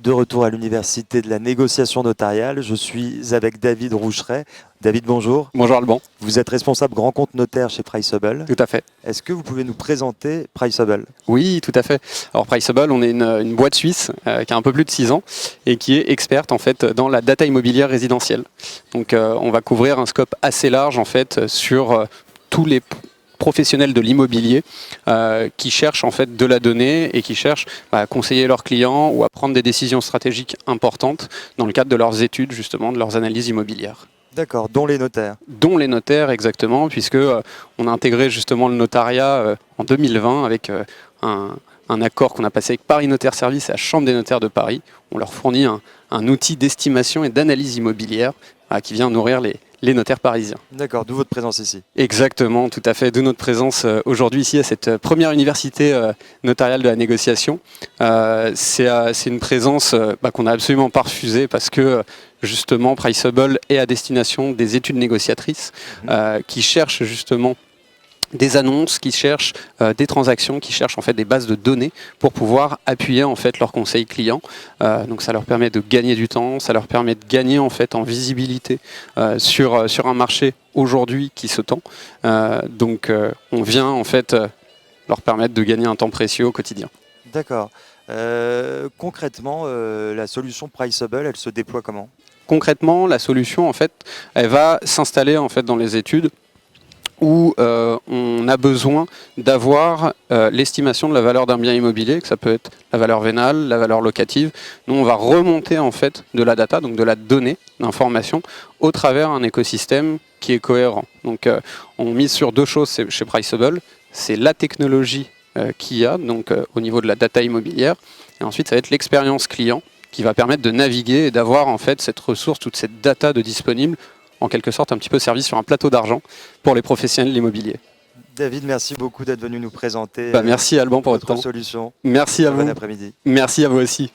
de retour à l'Université de la négociation notariale. Je suis avec David Roucheret. David, bonjour. Bonjour Alban. Vous êtes responsable grand compte notaire chez Priceable. Tout à fait. Est-ce que vous pouvez nous présenter Priceable? Oui, tout à fait. Alors Priceable, on est une boîte suisse qui a un peu plus de 6 ans et qui est experte en fait dans la data immobilière résidentielle. Donc on va couvrir un scope assez large en fait sur tous les professionnels de l'immobilier qui cherchent en fait de la donnée et qui cherchent à conseiller leurs clients ou à prendre des décisions stratégiques importantes dans le cadre de leurs études justement, de leurs analyses immobilières. D'accord, dont les notaires. Dont les notaires exactement, puisque on a intégré justement le notariat en 2020 avec un accord qu'on a passé avec Paris Notaire Service et la Chambre des notaires de Paris. On leur fournit un outil d'estimation et d'analyse immobilière qui vient nourrir les notaires parisiens. D'accord, d'où votre présence ici. Exactement, tout à fait. D'où notre présence aujourd'hui ici à cette première université notariale de la négociation. C'est une présence qu'on n'a absolument pas refusée parce que justement Priceable est à destination des études négociatrices qui cherchent justement des annonces, qui cherchent des transactions, qui cherchent en fait des bases de données pour pouvoir appuyer en fait leurs conseils clients. Donc ça leur permet de gagner du temps, ça leur permet de gagner en fait en visibilité sur un marché aujourd'hui qui se tend. Donc on vient en fait leur permettre de gagner un temps précieux au quotidien. D'accord. Concrètement, la solution Priceable, elle se déploie comment? Concrètement, la solution en fait, elle va s'installer en fait dans les études où on a besoin d'avoir l'estimation de la valeur d'un bien immobilier, que ça peut être la valeur vénale, la valeur locative. Nous, on va remonter en fait de la data, donc de la donnée, d'information, au travers d'un écosystème qui est cohérent. Donc on mise sur deux choses chez Priceable, c'est la technologie qu'il y a, donc au niveau de la data immobilière, et ensuite ça va être l'expérience client qui va permettre de naviguer et d'avoir en fait cette ressource, toute cette data de disponible, en quelque sorte un petit peu servi sur un plateau d'argent pour les professionnels de l'immobilier. David, merci beaucoup d'être venu nous présenter Merci Alban pour votre temps. solution. Merci à vous. Bon après-midi. Merci à vous aussi.